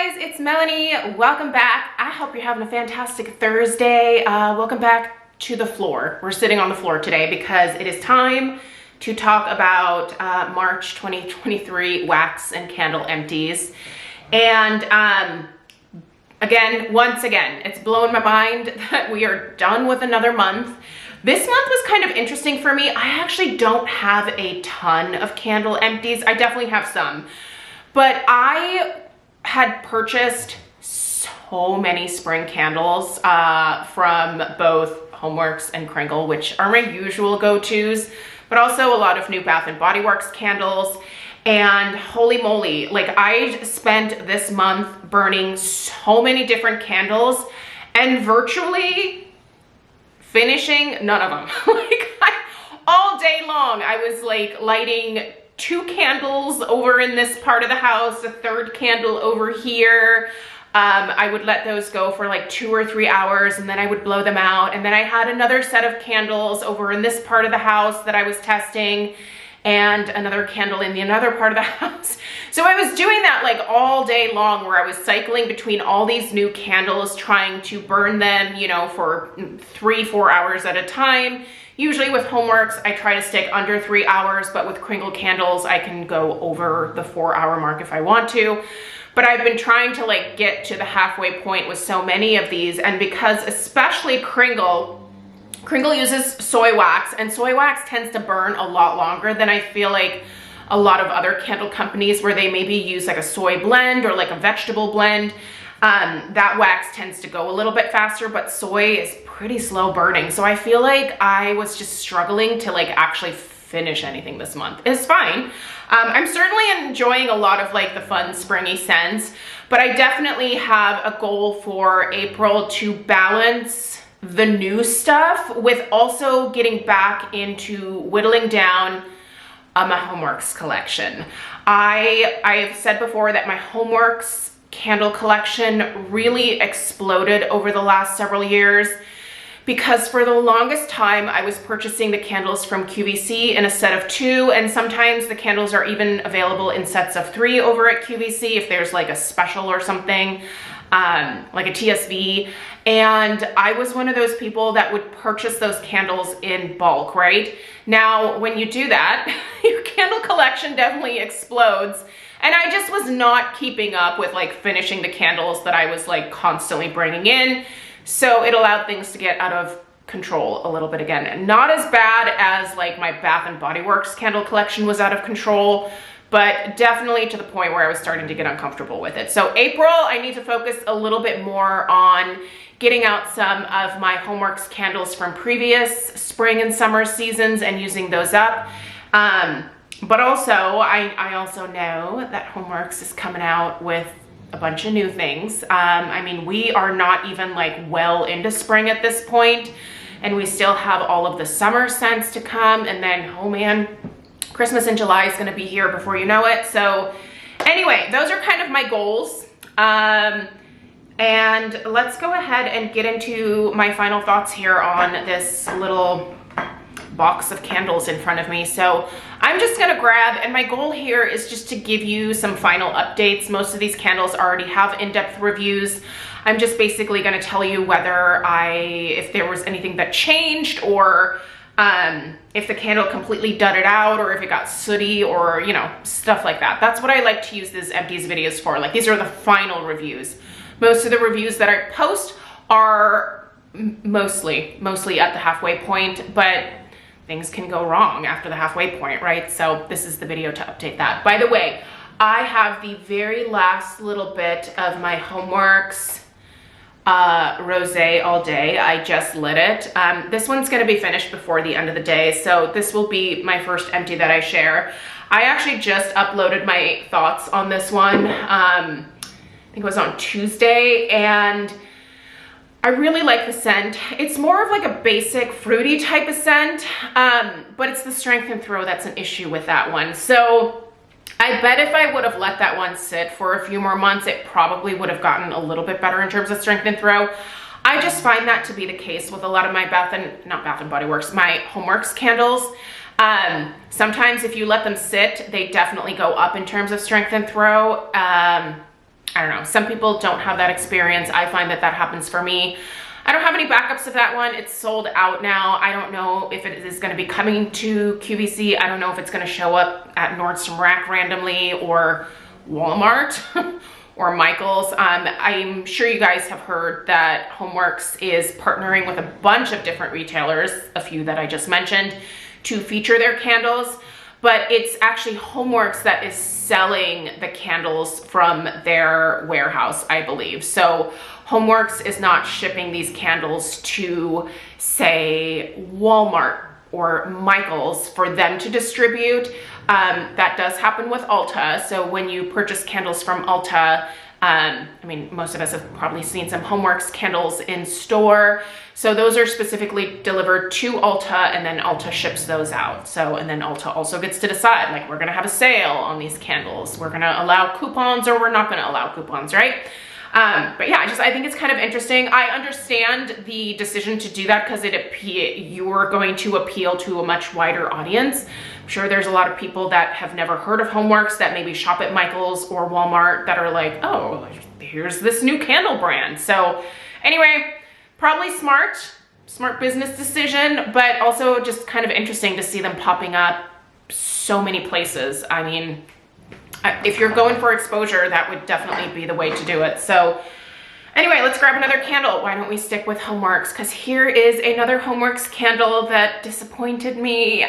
guys, it's Melanie. Welcome back. I hope you're having a fantastic Thursday. Welcome back to the floor. We're sitting on the floor today because it is time to talk about March 2023 wax and candle empties. And once again, it's blowing my mind that we are done with another month. This month was kind of interesting for me. I actually don't have a ton of candle empties. I definitely have some, but I had purchased so many spring candles from both HomeWorx and Kringle, which are my usual go-tos, but also a lot of new Bath & Body Works candles. And holy moly, like I spent this month burning so many different candles and virtually finishing none of them. All day long, I was like lighting 2 candles over in this part of the house, a 3rd candle over here. I would let those go for like 2 or 3 hours and then I would blow them out. And then I had another set of candles over in this part of the house that I was testing and another candle in the another part of the house. So I was doing that like all day long where I was cycling between all these new candles, trying to burn them, you know, for 3-4 hours at a time. Usually with HomeWorx, I try to stick under 3 hours, but with Kringle candles, I can go over the 4-hour mark if I want to. But I've been trying to like get to the halfway point with so many of these, and because especially Kringle uses soy wax, and soy wax tends to burn a lot longer than I feel like a lot of other candle companies where they maybe use like a soy blend or like a vegetable blend. That wax tends to go a little bit faster, but soy is pretty slow burning. So I feel like I was just struggling to like actually finish anything this month. It's fine. I'm certainly enjoying a lot of like the fun springy scents, but I definitely have a goal for April to balance the new stuff with also getting back into whittling down my HomeWorx collection. I've said before that my HomeWorx candle collection really exploded over the last several years because for the longest time I was purchasing the candles from QVC in a set of 2, and sometimes the candles are even available in sets of 3 over at QVC if there's like a special or something, like a TSV. And I was one of those people that would purchase those candles in bulk, right? Now, when you do that, your candle collection definitely explodes. And I just was not keeping up with like finishing the candles that I was like constantly bringing in. So it allowed things to get out of control a little bit again. Not as bad as like my Bath & Body Works candle collection was out of control, but definitely to the point where I was starting to get uncomfortable with it. So April, I need to focus a little bit more on getting out some of my HomeWorx candles from previous spring and summer seasons and using those up. But also, I also know that HomeWorx is coming out with a bunch of new things. I mean, we are not even like well into spring at this point, and we still have all of the summer scents to come. And then, oh man, Christmas in July is gonna be here before you know it. So anyway, those are kind of my goals. And let's go ahead and get into my final thoughts here on this little box of candles in front of me. So I'm just gonna grab, and my goal here is just to give you some final updates. Most of these candles already have in-depth reviews. I'm just basically gonna tell you whether if there was anything that changed, or if the candle completely dudded out, or if it got sooty, or you know, stuff like that. That's what I like to use these empties videos for. Like, these are the final reviews. Most of the reviews that I post are mostly at the halfway point, but things can go wrong after the halfway point, right? So this is the video to update that. By the way, I have the very last little bit of my HomeWorx Rosé All Day. I just lit it. This one's gonna be finished before the end of the day, so this will be my first empty that I share. I actually just uploaded my thoughts on this one. I think it was on Tuesday, and I really like the scent. It's more of like a basic fruity type of scent, but it's the strength and throw that's an issue with that one. So I bet if I would have let that one sit for a few more months, it probably would have gotten a little bit better in terms of strength and throw. I just find that to be the case with a lot of my not Bath & Body Works, my HomeWorx candles. Sometimes if you let them sit, they definitely go up in terms of strength and throw. I don't know, some people don't have that experience. I find that that happens for me. I don't have any backups of that one. It's sold out now. I don't know if it is going to be coming to QVC. I don't know if it's going to show up at Nordstrom Rack randomly or Walmart or Michael's. I'm sure you guys have heard that HomeWorx is partnering with a bunch of different retailers, a few that I just mentioned, to feature their candles. But it's actually HomeWorx that is selling the candles from their warehouse, I believe. So HomeWorx is not shipping these candles to, say, Walmart or Michael's for them to distribute. That does happen with Ulta. So when you purchase candles from Ulta, I mean, most of us have probably seen some HomeWorx candles in store. So those are specifically delivered to Ulta, and then Ulta ships those out. So, and then Ulta also gets to decide, like, we're gonna have a sale on these candles. We're gonna allow coupons or we're not gonna allow coupons, right? But yeah, I think it's kind of interesting. I understand the decision to do that because you're going to appeal to a much wider audience. I'm sure there's a lot of people that have never heard of HomeWorx that maybe shop at Michael's or Walmart that are like, oh, here's this new candle brand. So anyway, probably smart business decision, but also just kind of interesting to see them popping up so many places. I mean, if you're going for exposure, that would definitely be the way to do it. So anyway, let's grab another candle. Why don't we stick with HomeWorx? Because here is another HomeWorx candle that disappointed me.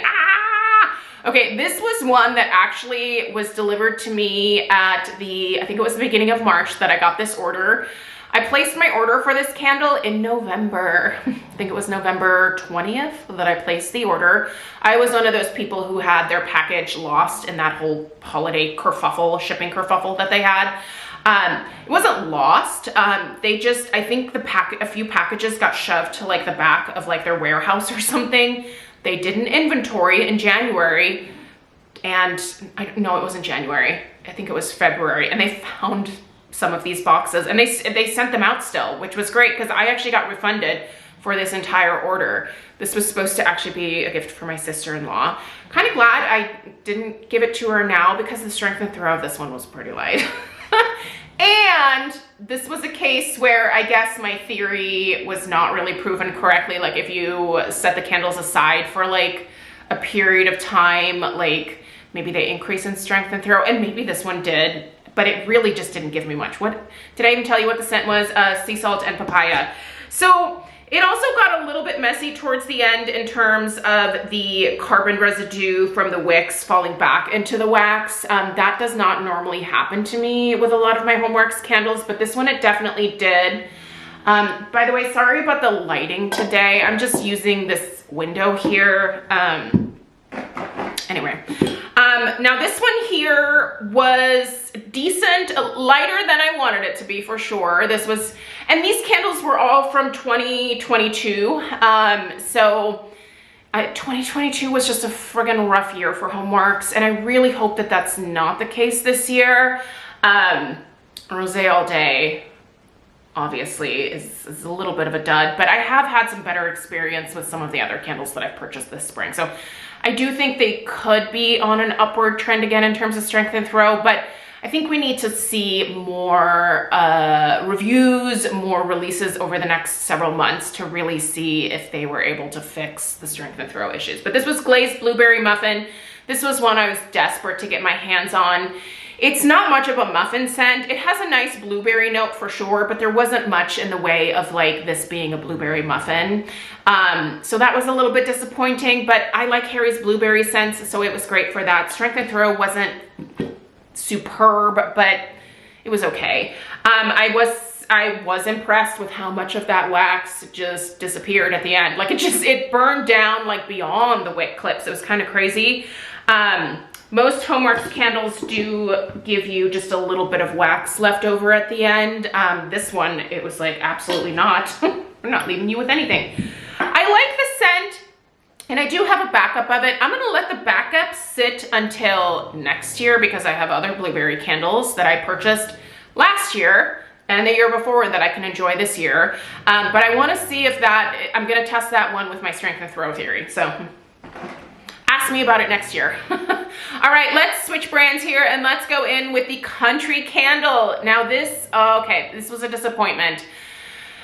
Okay, this was one that actually was delivered to me at I think it was the beginning of March that I got this order. I placed my order for this candle in November. I think it was November 20th that I placed the order. I was one of those people who had their package lost in that whole holiday kerfuffle, shipping kerfuffle that they had. It wasn't lost. They just, I think a few packages got shoved to like the back of like their warehouse or something. They did an inventory in January, and no, it wasn't January. I think it was February, and they found some of these boxes, and they sent them out still, which was great because I actually got refunded for this entire order. This was supposed to actually be a gift for my sister-in-law. Kind of glad I didn't give it to her now because the strength and throw of this one was pretty light. And this was a case where I guess my theory was not really proven correctly. Like if you set the candles aside for like a period of time, like maybe they increase in strength and throw, and maybe this one did, but it really just didn't give me much. What did I even tell you what the scent was? Sea salt and papaya. So it also got a little bit messy towards the end in terms of the carbon residue from the wicks falling back into the wax. That does not normally happen to me with a lot of my HomeWorx candles, but this one it definitely did. By the way, sorry about the lighting today. I'm just using this window here. Anyway, now this one here was decent, lighter than I wanted it to be for sure. And these candles were all from 2022. So 2022 was just a friggin' rough year for HomeWorx, and I really hope that that's not the case this year. Rosé All Day obviously is a little bit of a dud, but I have had some better experience with some of the other candles that I've purchased this spring. So I do think they could be on an upward trend again in terms of strength and throw, but I think we need to see more reviews, more releases over the next several months to really see if they were able to fix the strength and throw issues. But this was Glazed Blueberry Muffin. This was one I was desperate to get my hands on. It's not much of a muffin scent. It has a nice blueberry note for sure, but there wasn't much in the way of like this being a blueberry muffin. So that was a little bit disappointing, but I like Harry's blueberry scents, so it was great for that. Strength and throw wasn't superb, but it was okay. I was impressed with how much of that wax just disappeared at the end. Like it burned down like beyond the wick clips. It was kind of crazy. Most HomeWorx candles do give you just a little bit of wax left over at the end. This one, it was like, absolutely not. We're not leaving you with anything. I like the scent, and I do have a backup of it. I'm gonna let the backup sit until next year because I have other blueberry candles that I purchased last year and the year before that I can enjoy this year. But I wanna see if I'm gonna test that one with my strength and throw theory. So ask ask me about it next year. All right, let's switch brands here and let's go in with the Country Candle. Now this, okay, this was a disappointment.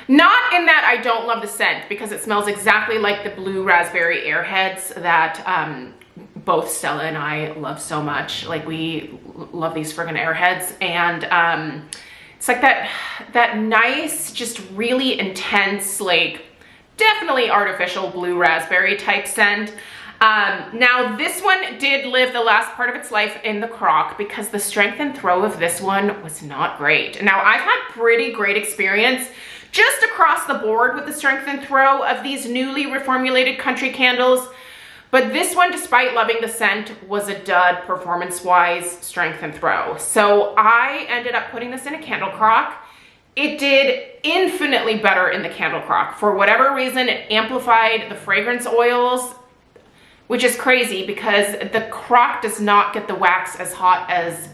Not in that I don't love the scent, because it smells exactly like the blue raspberry airheads that both Stella and I love so much. Like, we love these friggin' airheads, and it's like that nice, just really intense, like definitely artificial blue raspberry type scent. Now this one did live the last part of its life in the crock because the strength and throw of this one was not great. Now I've had pretty great experience just across the board with the strength and throw of these newly reformulated Country Candles. But this one, despite loving the scent, was a dud performance-wise, strength and throw. So I ended up putting this in a candle crock. It did infinitely better in the candle crock. For whatever reason, it amplified the fragrance oils, which is crazy because the crock does not get the wax as hot as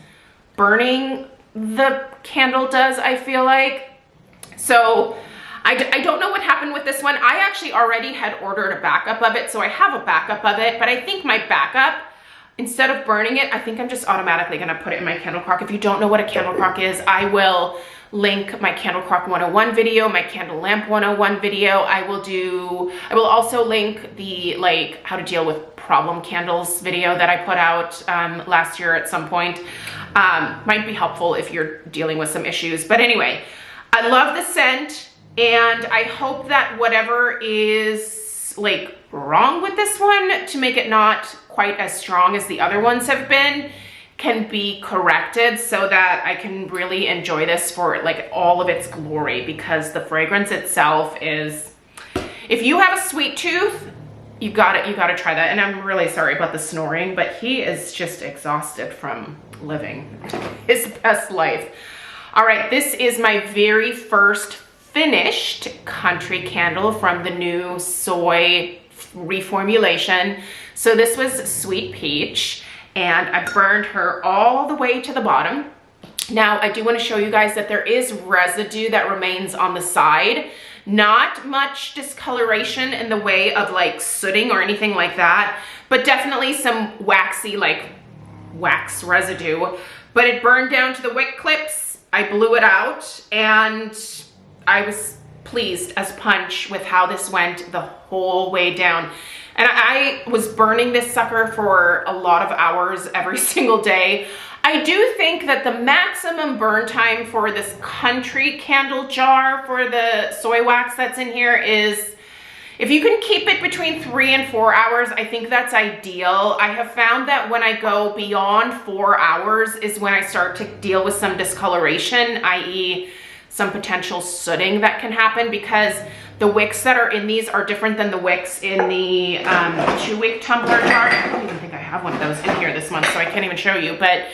burning the candle does, I feel like. So I don't know what happened with this one. I actually already had ordered a backup of it, so I have a backup of it, but I think my backup, instead of burning it, I think I'm just automatically gonna put it in my candle crock. If you don't know what a candle crock is, I will link my Candle Crock 101 video, my Candle Lamp 101 video. I will also link the like how to deal with problem candles video that I put out last year at some point. Might be helpful if you're dealing with some issues. But anyway, I love the scent, and I hope that whatever is like wrong with this one to make it not quite as strong as the other ones have been can be corrected so that I can really enjoy this for like all of its glory, because the fragrance itself is, if you have a sweet tooth, you gotta try that. And I'm really sorry about the snoring, but he is just exhausted from living his best life. All right, this is my very first finished Country Candle from the new soy reformulation. So this was Sweet Peach, and I burned her all the way to the bottom. Now I do want to show you guys that there is residue that remains on the side. Not much discoloration in the way of like sooting or anything like that, but definitely some waxy, like wax residue. But it burned down to the wick clips. I blew it out, and I was pleased as punch with how this went the whole way down. And I was burning this sucker for a lot of hours every single day. I do think that the maximum burn time for this Country Candle jar for the soy wax that's in here is, if you can keep it between 3 and 4 hours, I think that's ideal. I have found that when I go beyond 4 hours is when I start to deal with some discoloration, i.e. some potential sooting that can happen, because the wicks that are in these are different than the wicks in the 2-wick tumbler jar. I don't even think I have one of those in here this month, so I can't even show you. But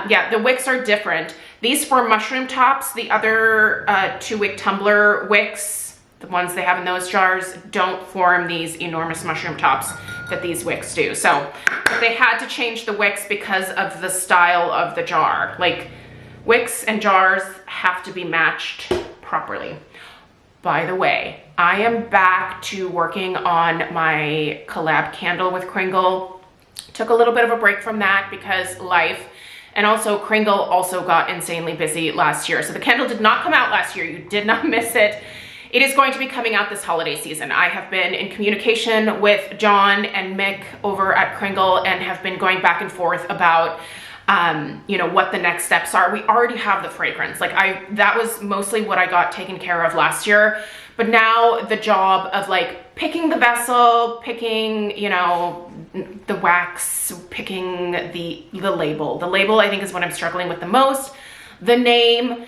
yeah, the wicks are different. These 4 mushroom tops, the other 2-wick tumbler wicks, the ones they have in those jars, don't form these enormous mushroom tops that these wicks do. So but they had to change the wicks because of the style of the jar. Like, wicks and jars have to be matched properly. By the way, I am back to working on my collab candle with Kringle. Took a little bit of a break from that because life, and also Kringle also got insanely busy last year. So the candle did not come out last year. You did not miss it. It is going to be coming out this holiday season. I have been in communication with John and Mick over at Kringle and have been going back and forth about you know, what the next steps are. We already have the fragrance. Like, that was mostly what I got taken care of last year. But now the job of like picking the vessel, picking, you know, the wax, picking the label. The label, I think, is what I'm struggling with the most. The name,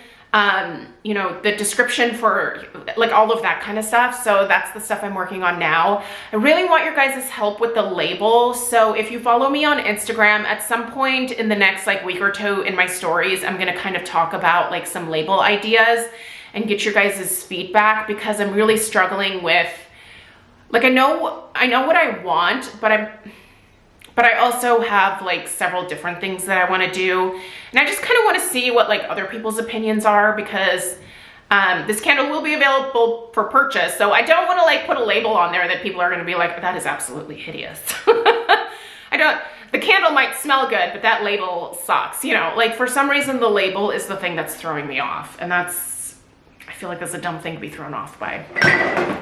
you know, the description for like all of that kind of stuff. So that's the stuff I'm working on now. I really want your guys' help with the label. So if you follow me on Instagram, at some point in the next like week or two in my stories, I'm going to kind of talk about like some label ideas and get your guys' feedback, because I'm really struggling with, like, I know what I want, but I also have like several different things that I want to do. And I just kind of want to see what like other people's opinions are, because this candle will be available for purchase. So I don't want to like put a label on there that people are going to be like, that is absolutely hideous. the candle might smell good, but that label sucks, you know, like for some reason the label is the thing that's throwing me off, and I feel like that's a dumb thing to be thrown off by.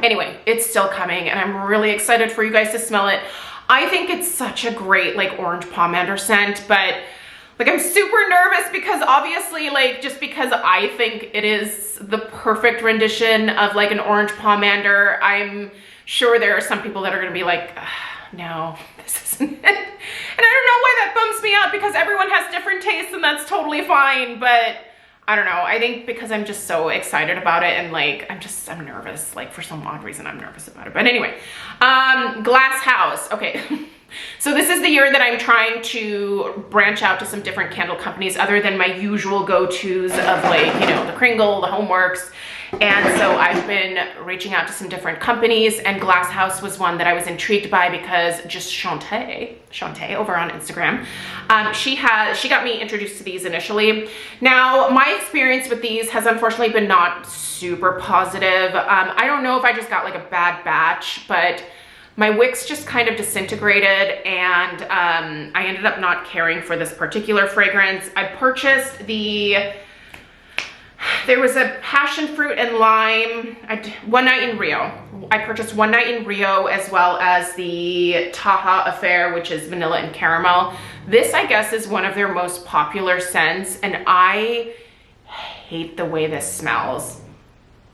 Anyway, it's still coming and I'm really excited for you guys to smell it. I think it's such a great like orange pomander scent, but like I'm super nervous because obviously like just because I think it is the perfect rendition of like an orange pomander, I'm sure there are some people that are gonna be like, no, this isn't it. And I don't know why that bums me out because everyone has different tastes and that's totally fine, but I don't know. I think because I'm just so excited about it and like, I'm nervous. Like for some odd reason, I'm nervous about it. But anyway, Glass House. Okay. So this is the year that I'm trying to branch out to some different candle companies other than my usual go-tos of like, you know, the Kringle, the HomeWorx. And so I've been reaching out to some different companies, and Glass House was one that I was intrigued by because just Shantae over on Instagram, she got me introduced to these initially. Now, my experience with these has unfortunately been not super positive. I don't know if I just got like a bad batch, but my wicks just kind of disintegrated, and I ended up not caring for this particular fragrance. I purchased there was a passion fruit and lime, One Night in Rio. I purchased One Night in Rio as well as the Taha Affair, which is vanilla and caramel. This, I guess, is one of their most popular scents, and I hate the way this smells.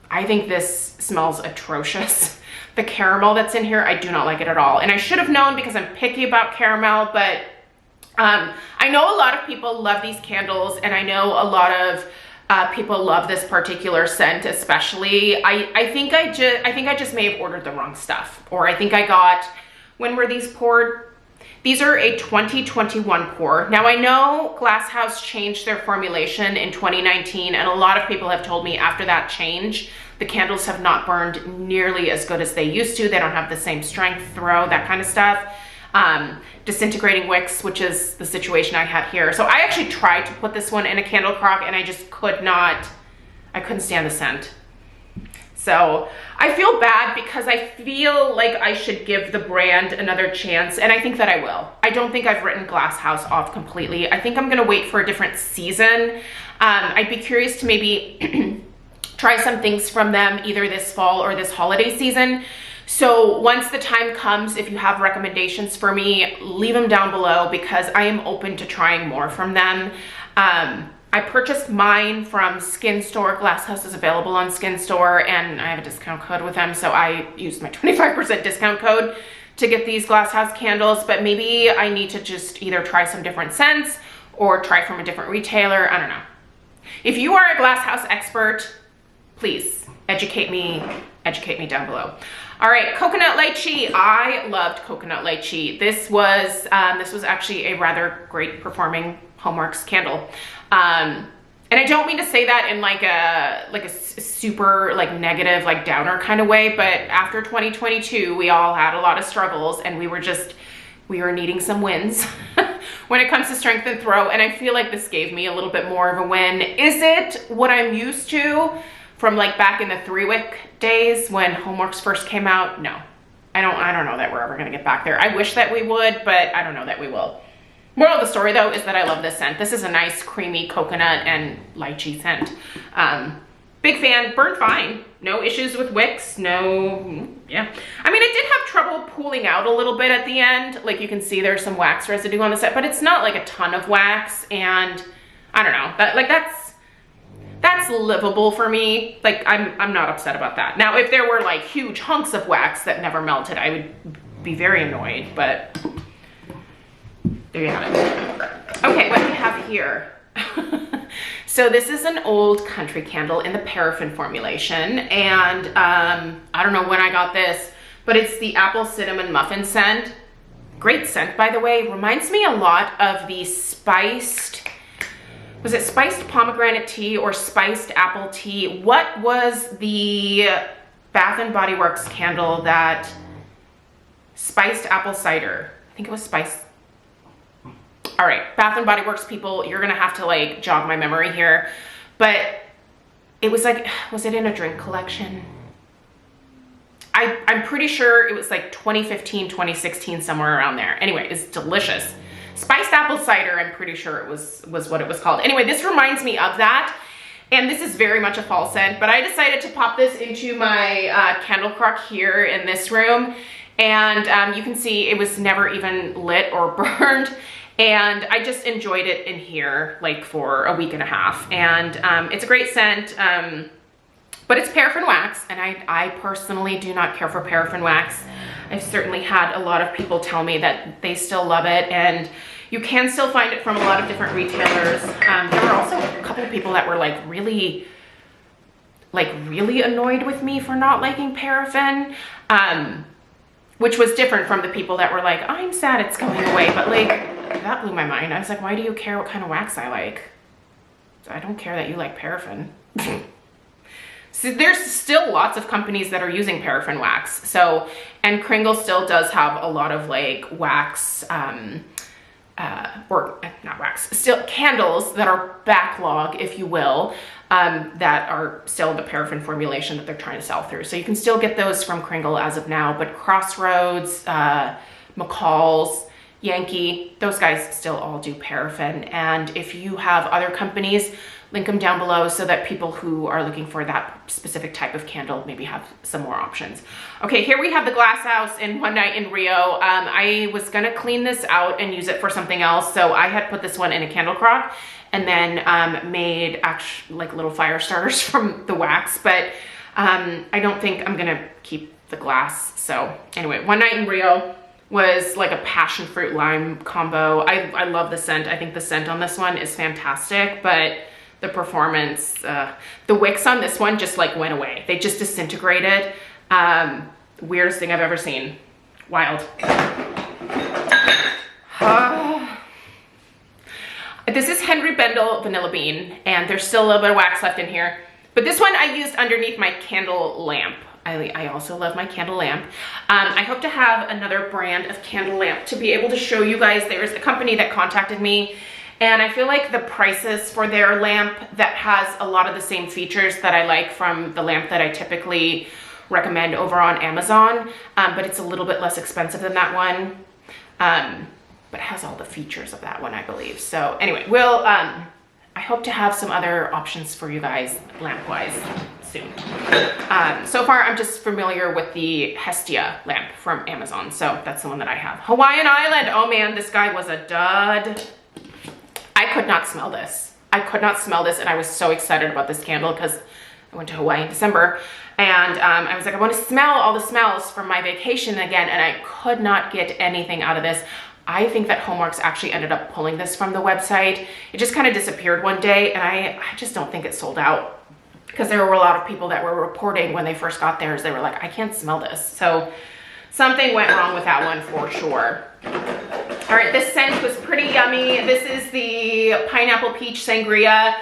I think this smells atrocious. The caramel that's in here, I do not like it at all. And I should have known because I'm picky about caramel, but I know a lot of people love these candles, and I know a lot of people love this particular scent especially. I think I just may have ordered the wrong stuff, or I think I got, when were these poured? These are a 2021 pour. Now I know Glass House changed their formulation in 2019, and a lot of people have told me after that change, the candles have not burned nearly as good as they used to. They don't have the same strength, throw, that kind of stuff. Disintegrating wicks, which is the situation I had here. So I actually tried to put this one in a candle crock, and I just I couldn't stand the scent. So I feel bad because I feel like I should give the brand another chance, and I think that I will. I don't think I've written Glass House off completely. I think I'm gonna wait for a different season. I'd be curious to maybe try some things from them either this fall or this holiday season. So once the time comes, if you have recommendations for me, leave them down below because I am open to trying more from them. I purchased mine from Skin Store. Glass House is available on Skin Store, and I have a discount code with them, so I used my 25% discount code to get these Glass House candles, but maybe I need to just either try some different scents or try from a different retailer. I don't know. If you are a Glass House expert, please educate me down below. All right, coconut lychee. I loved coconut lychee. This was actually a rather great performing HomeWorx candle. And I don't mean to say that in like a super like negative, like downer kind of way, but after 2022, we all had a lot of struggles, and we were needing some wins when it comes to strength and throw. And I feel like this gave me a little bit more of a win. Is it what I'm used to from like back in the 3-wick days when HomeWorx first came out? No, I don't know that we're ever gonna get back there. I wish that we would, but I don't know that we will. Moral of the story though is that I love this scent. This is a nice creamy coconut and lychee scent. Big fan, burned fine. No issues with wicks, no, yeah. I mean, it did have trouble pooling out a little bit at the end. Like you can see there's some wax residue on the set, but it's not like a ton of wax, and I don't know, that's livable for me. Like I'm not upset about that. Now, if there were like huge hunks of wax that never melted, I would be very annoyed, but there you have it. Okay, what do we have here? So this is an old country candle in the paraffin formulation, and I don't know when I got this, but it's the apple cinnamon muffin scent. Great scent, by the way. Reminds me a lot of the spiced, was it spiced pomegranate tea or spiced apple tea? What was the Bath and Body Works candle that spiced apple cider? I think it was spiced. All right, Bath and Body Works people, you're gonna have to like jog my memory here, but it was like, was it in a drink collection? I'm pretty sure it was like 2015, 2016, somewhere around there. Anyway, it's delicious. Spiced apple cider, I'm pretty sure it was what it was called. Anyway, this reminds me of that. And this is very much a fall scent, but I decided to pop this into my candle crock here in this room. And you can see it was never even lit or burned. And I just enjoyed it in here like for a week and a half. And it's a great scent, but it's paraffin wax. And I personally do not care for paraffin wax. I've certainly had a lot of people tell me that they still love it. And you can still find it from a lot of different retailers. There were also a couple of people that were like really annoyed with me for not liking paraffin, which was different from the people that were like, I'm sad it's going away. But like, that blew my mind. I was like, why do you care what kind of wax I like? I don't care that you like paraffin. So there's still lots of companies that are using paraffin wax. So, and Kringle still does have a lot of like wax, or not wax, still candles that are backlog, if you will, that are still the paraffin formulation that they're trying to sell through. So you can still get those from Kringle as of now, but Crossroads, McCall's, Yankee, those guys still all do paraffin. And if you have other companies, link them down below so that people who are looking for that specific type of candle maybe have some more options. Okay, here we have the Glass House in One Night in Rio. I was gonna clean this out and use it for something else, so I had put this one in a candle crock and then made actually like little fire starters from the wax, but I don't think I'm gonna keep the glass. So anyway, One Night in Rio was like a passion fruit lime combo. I love the scent. I think the scent on this one is fantastic, but the performance, the wicks on this one just like went away. They just disintegrated. Weirdest thing I've ever seen. Wild. This is Henri Bendel Vanilla Bean, and there's still a little bit of wax left in here. But this one I used underneath my candle lamp. I also love my candle lamp. I hope to have another brand of candle lamp to be able to show you guys. There's a company that contacted me, and I feel like the prices for their lamp that has a lot of the same features that I like from the lamp that I typically recommend over on Amazon, but it's a little bit less expensive than that one, but has all the features of that one, I believe. So anyway, we'll, I hope to have some other options for you guys lamp-wise soon. So far, I'm just familiar with the Hestia lamp from Amazon, so that's the one that I have. Hawaiian Island, oh man, this guy was a dud. I could not smell this. I could not smell this, and I was so excited about this candle because I went to Hawaii in December, and I was like, I want to smell all the smells from my vacation again, and I could not get anything out of this. I think that HomeWorx actually ended up pulling this from the website. It just kind of disappeared one day, and I just don't think it sold out, because there were a lot of people that were reporting when they first got theirs. They were like, I can't smell this. So something went wrong with that one for sure. All right, this scent was pretty yummy. This is the Pineapple Peach Sangria.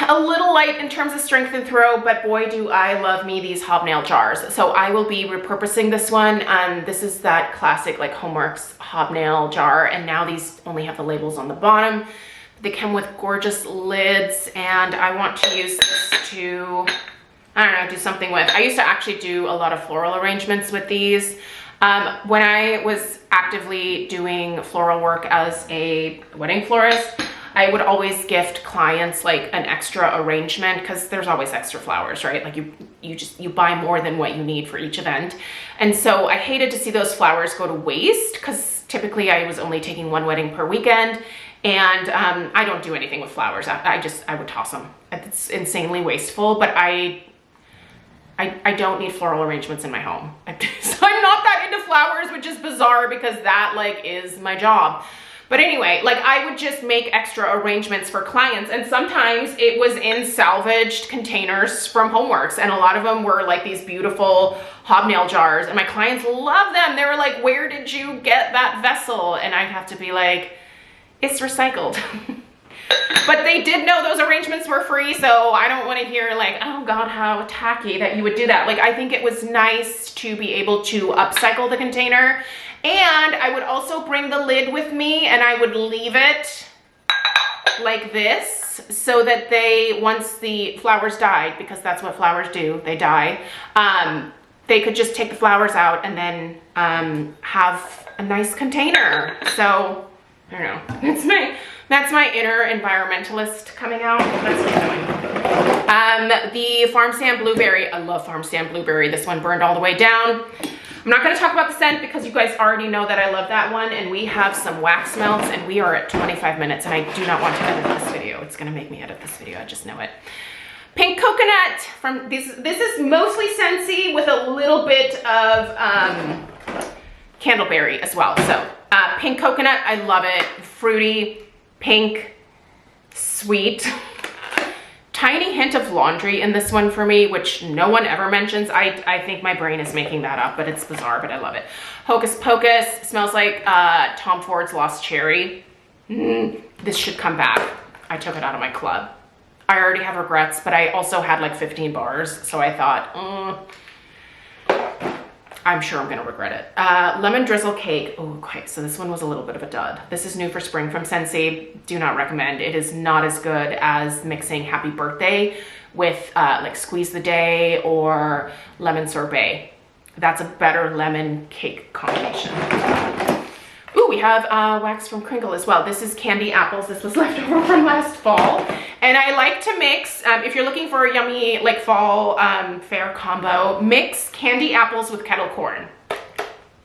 A little light in terms of strength and throw, but boy, do I love me these hobnail jars. So I will be repurposing this one. This is that classic like HomeWorx hobnail jar, and now these only have the labels on the bottom. They come with gorgeous lids, and I want to use this to, I don't know, do something with. I used to actually do a lot of floral arrangements with these. When I was actively doing floral work as a wedding florist, I would always gift clients like an extra arrangement, because there's always extra flowers, right? Like you buy more than what you need for each event. And so I hated to see those flowers go to waste, because typically I was only taking one wedding per weekend. And I don't do anything with flowers. I would toss them. It's insanely wasteful, but I don't need floral arrangements in my home. So I'm not that into flowers, which is bizarre because that like is my job. But anyway, like I would just make extra arrangements for clients, and sometimes it was in salvaged containers from HomeWorx, and a lot of them were like these beautiful hobnail jars, and my clients love them. They were like, where did you get that vessel? And I'd have to be like, it's recycled. But they did know those arrangements were free, so I don't want to hear like, oh God, how tacky that you would do that. Like, I think it was nice to be able to upcycle the container, and I would also bring the lid with me, and I would leave it like this so that once the flowers died, because that's what flowers do, they die, they could just take the flowers out and then have a nice container. So I don't know, that's my inner environmentalist coming out. That's what I'm doing. The farm stand blueberry, I love farm stand blueberry. This one burned all the way down. I'm not gonna talk about the scent because you guys already know that I love that one, and we have some wax melts and we are at 25 minutes and I do not want to edit this video. It's gonna make me edit this video, I just know it. Pink coconut from this is mostly Scentsy with a little bit of Candleberry as well. So pink coconut, I love it. Fruity, pink, sweet. Tiny hint of laundry in this one for me, which no one ever mentions. I think my brain is making that up, but it's bizarre, but I love it. Hocus Pocus, smells like Tom Ford's Lost Cherry. This should come back. I took it out of my club. I already have regrets, but I also had like 15 bars, so I thought, I'm sure I'm gonna regret it. Lemon drizzle cake. Oh, okay, so this one was a little bit of a dud. This is new for spring from Scentsy. Do not recommend. It is not as good as mixing Happy Birthday with like Squeeze the Day or lemon sorbet. That's a better lemon cake combination. Ooh, we have wax from Kringle as well. This is candy apples. This was left over from last fall. And I like to mix, if you're looking for a yummy like fall fair combo, mix candy apples with kettle corn.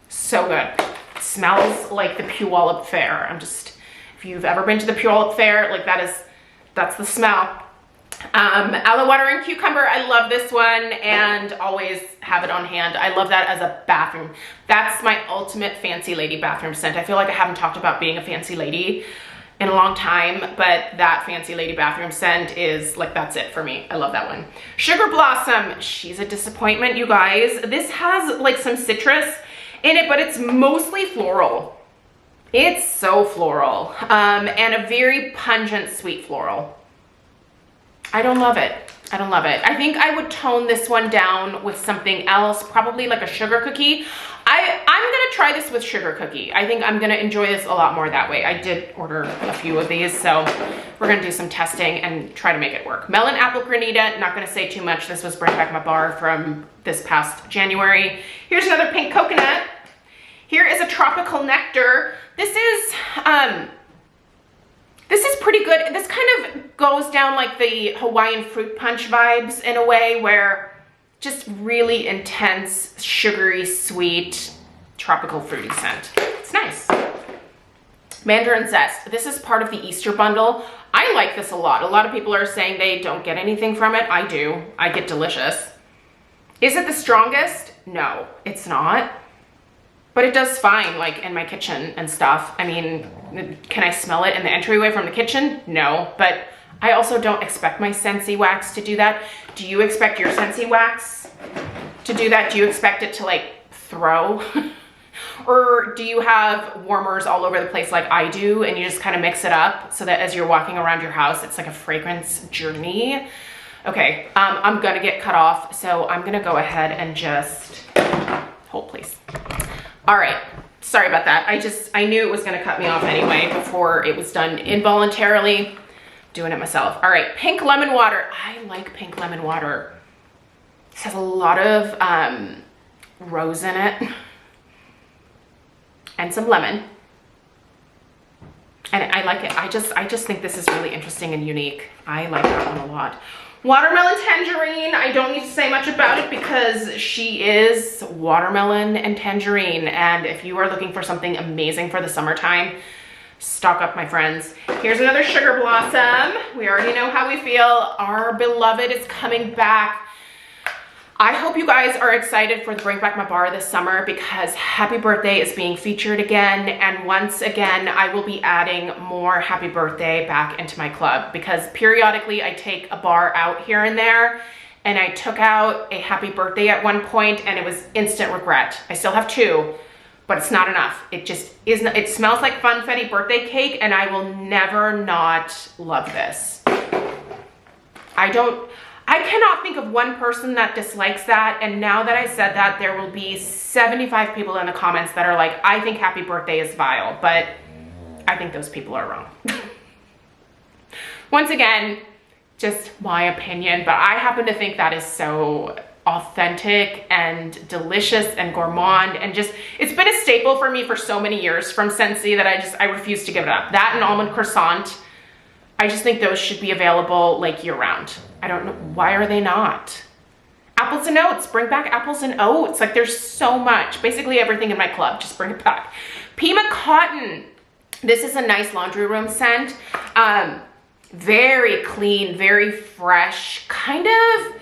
So good. It smells like the Puyallup Fair. If you've ever been to the Puyallup Fair, like that's the smell. Aloe water and cucumber, I love this one and always have it on hand. I love that as a bathroom. That's my ultimate fancy lady bathroom scent. I feel like I haven't talked about being a fancy lady in a long time, but that fancy lady bathroom scent is like, that's it for me. I love that one. Sugar Blossom, she's a disappointment, you guys. This has like some citrus in it, but it's mostly floral. It's so floral, and a very pungent sweet floral. I don't love it. I don't love it. I think I would tone this one down with something else, probably like a sugar cookie. I'm gonna try this with sugar cookie. I think I'm gonna enjoy this a lot more that way. I did order a few of these, so we're gonna do some testing and try to make it work. Melon apple granita, not gonna say too much. This was Bring Back My Bar from this past January. Here's another pink coconut. Here is a tropical nectar. This is pretty good. This kind of goes down like the Hawaiian fruit punch vibes in a way, where just really intense, sugary, sweet, tropical fruity scent. It's nice. Mandarin Zest. This is part of the Easter bundle. I like this a lot. A lot of people are saying they don't get anything from it. I do. I get delicious. Is it the strongest? No, it's not. But it does fine, like in my kitchen and stuff. I mean, can I smell it in the entryway from the kitchen? No, but I also don't expect my Scentsy wax to do that. Do you expect your Scentsy wax to do that? Do you expect it to like throw? Or do you have warmers all over the place like I do, and you just kind of mix it up so that as you're walking around your house, it's like a fragrance journey? Okay, I'm gonna get cut off, so I'm gonna go ahead and just, hold please. All right, sorry about that. I knew it was gonna cut me off anyway before it was done involuntarily. Doing it myself. All right, pink lemon water. I like pink lemon water. This has a lot of rose in it and some lemon. And I like it. I just think this is really interesting and unique. I like that one a lot. Watermelon tangerine, I don't need to say much about it because she is watermelon and tangerine. And if you are looking for something amazing for the summertime, stock up, my friends. Here's another Sugar Blossom. We already know how we feel. Our beloved is coming back. I hope you guys are excited for the Bring Back My Bar this summer because Happy Birthday is being featured again. And once again, I will be adding more Happy Birthday back into my club because periodically I take a bar out here and there, and I took out a Happy Birthday at one point and it was instant regret. I still have two, but it's not enough. It just isn't. It smells like funfetti birthday cake, and I will never not love this. I cannot think of one person that dislikes that, and now that I said that, there will be 75 people in the comments that are like, I think Happy Birthday is vile, but I think those people are wrong. Once again, just my opinion, but I happen to think that is so authentic and delicious and gourmand, and just, it's been a staple for me for so many years from Scentsy that I refuse to give it up. That and almond croissant, I just think those should be available like year round. I don't know, why are they not? Apples and oats, bring back apples and oats. Like there's so much, basically everything in my club, just bring it back. Pima Cotton, this is a nice laundry room scent. Very clean, very fresh, kind of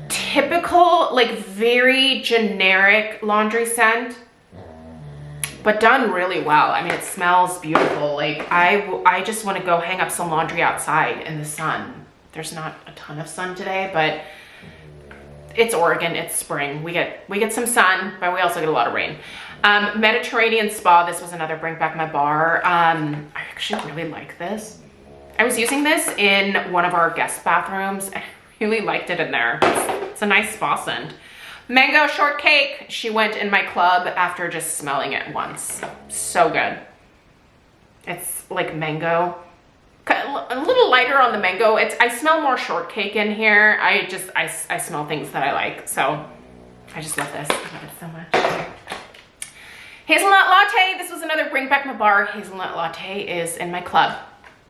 typical, like very generic laundry scent, but done really well. I mean, it smells beautiful. Like I just want to go hang up some laundry outside in the sun. There's not a ton of sun today, but it's Oregon, it's spring. We get some sun, but we also get a lot of rain. Mediterranean Spa, this was another bring back my bar. I actually really like this. I was using this in one of our guest bathrooms. I really liked it in there. It's a nice spa scent. Mango Shortcake, she went in my club after just smelling it once. So good. It's like mango. A little lighter on the mango. I smell more shortcake in here. I smell things that I like. So I just love this. I love it so much. Hazelnut Latte. This was another bring back my bar. Hazelnut Latte is in my club.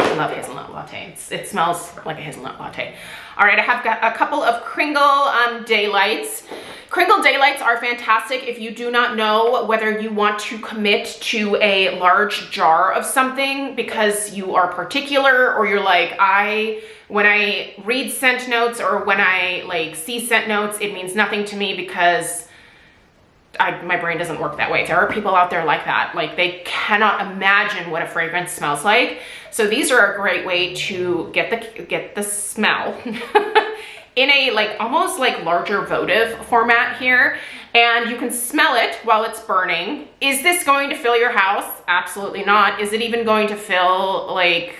I love hazelnut latte. It smells like a hazelnut latte. All right, I have got a couple of Kringle Daylights. Kringle Daylights are fantastic if you do not know whether you want to commit to a large jar of something because you are particular, or you're like, when I read scent notes or when I like see scent notes, it means nothing to me because my brain doesn't work that way. There are people out there like that. Like they cannot imagine what a fragrance smells like. So these are a great way to get the smell in a like almost like larger votive format here. And you can smell it while it's burning. Is this going to fill your house? Absolutely not. Is it even going to fill like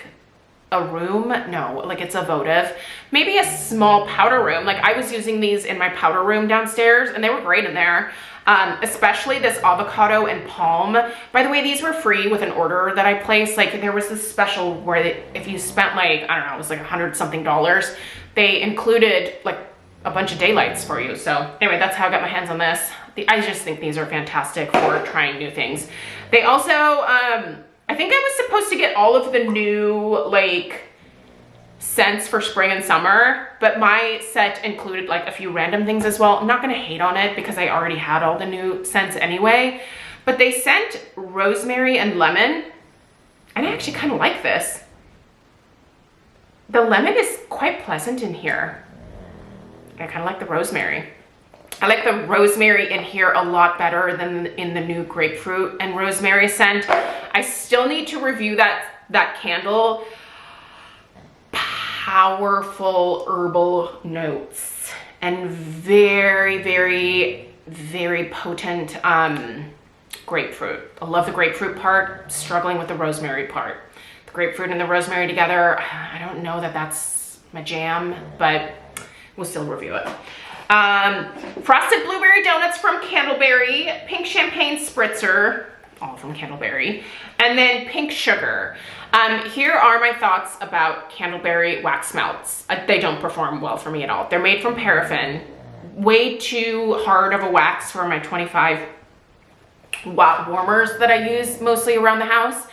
a room? No, like it's a votive. Maybe a small powder room. Like I was using these in my powder room downstairs and they were great in there. Especially this avocado and palm. By the way, these were free with an order that I placed. Like there was this special where if you spent like, I don't know, it was like $100 something, they included like a bunch of daylights for you. So anyway, that's how I got my hands on this. I just think these are fantastic for trying new things. They also, I think I was supposed to get all of the new like scents for spring and summer, but my set included like a few random things as well. I'm not gonna hate on it because I already had all the new scents anyway, but they sent rosemary and lemon, and I actually kind of like this. The lemon is quite pleasant in here. I kind of like the rosemary. I like the rosemary in here a lot better than in the new grapefruit and rosemary scent. I still need to review that candle. Powerful herbal notes and very, very, very potent grapefruit. I love the grapefruit part, struggling with the rosemary part. The grapefruit and the rosemary together, I don't know that that's my jam, but we'll still review it. Frosted blueberry donuts from Candleberry, pink champagne spritzer, all from Candleberry, and then pink sugar. Here are my thoughts about Candleberry wax melts. They don't perform well for me at all. They're made from paraffin, way too hard of a wax for my 25 watt warmers that I use mostly around the house.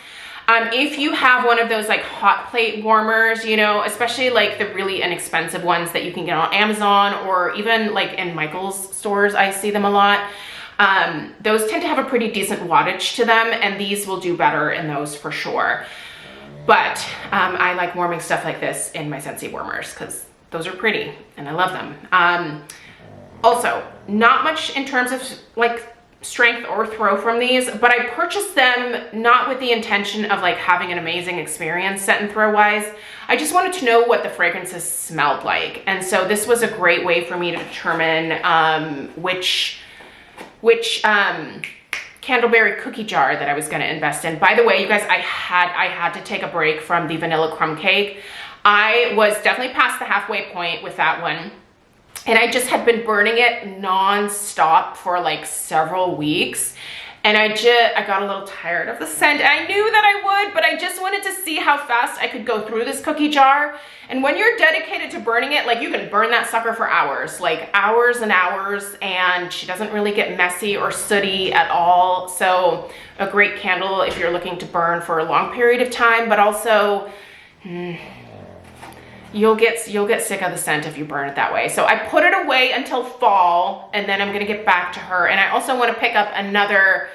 If you have one of those like hot plate warmers, you know, especially like the really inexpensive ones that you can get on Amazon or even like in Michael's stores, I see them a lot. Those tend to have a pretty decent wattage to them, and these will do better in those for sure. But I like warming stuff like this in my Scentsy warmers because those are pretty and I love them. Also, not much in terms of like strength or throw from these, but I purchased them not with the intention of like having an amazing experience scent and throw wise. I just wanted to know what the fragrances smelled like. And so this was a great way for me to determine which Candleberry cookie jar that I was gonna invest in. By the way, you guys, I had to take a break from the vanilla crumb cake. I was definitely past the halfway point with that one. And I just had been burning it non-stop for like several weeks. And I got a little tired of the scent. I knew that I would, but I just wanted to see how fast I could go through this cookie jar. And when you're dedicated to burning it, like you can burn that sucker for hours, like hours and hours, and she doesn't really get messy or sooty at all. So a great candle if you're looking to burn for a long period of time, but also you'll get sick of the scent if you burn it that way. So I put it away until fall, and then I'm gonna get back to her. And I also wanna pick up another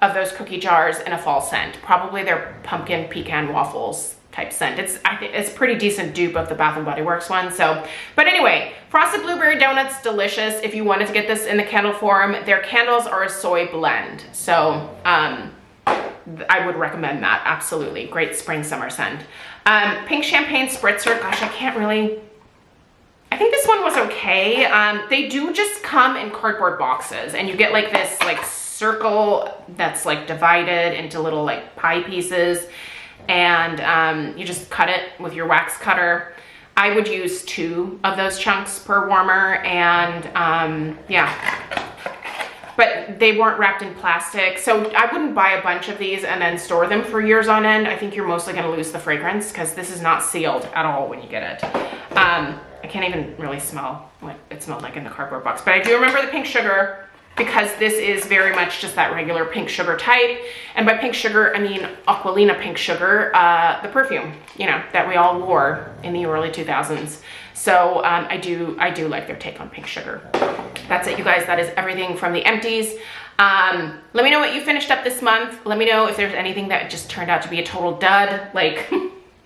of those cookie jars in a fall scent, probably their pumpkin pecan waffles type scent. I think it's a pretty decent dupe of the Bath & Body Works one. So, but anyway, frosted blueberry donuts, delicious. If you wanted to get this in the candle form, their candles are a soy blend. So I would recommend that, absolutely. Great spring summer scent. Pink champagne spritzer, gosh, I think this one was okay. They do just come in cardboard boxes, and you get like this like circle that's like divided into little like pie pieces, and you just cut it with your wax cutter. I would use 2 of those chunks per warmer, and yeah. But they weren't wrapped in plastic, so I wouldn't buy a bunch of these and then store them for years on end. I think you're mostly gonna lose the fragrance because this is not sealed at all when you get it. I can't even really smell what it smelled like in the cardboard box, but I do remember the pink sugar because this is very much just that regular pink sugar type. And by pink sugar, I mean Aquilina pink sugar, the perfume, you know, that we all wore in the early 2000s. So I do like their take on pink sugar. That's it, you guys. That is everything from the empties. Let me know what you finished up this month. Let me know if there's anything that just turned out to be a total dud, like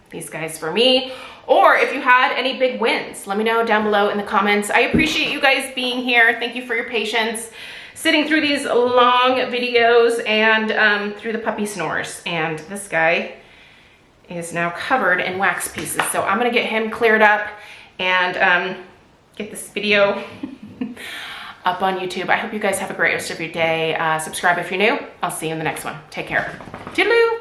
these guys for me, or if you had any big wins. Let me know down below in the comments. I appreciate you guys being here. Thank you for your patience, sitting through these long videos and through the puppy snores. And this guy is now covered in wax pieces. So I'm gonna get him cleared up and get this video up on YouTube. I hope you guys have a great rest of your day. Subscribe if you're new. I'll see you in the next one. Take care. Toodaloo.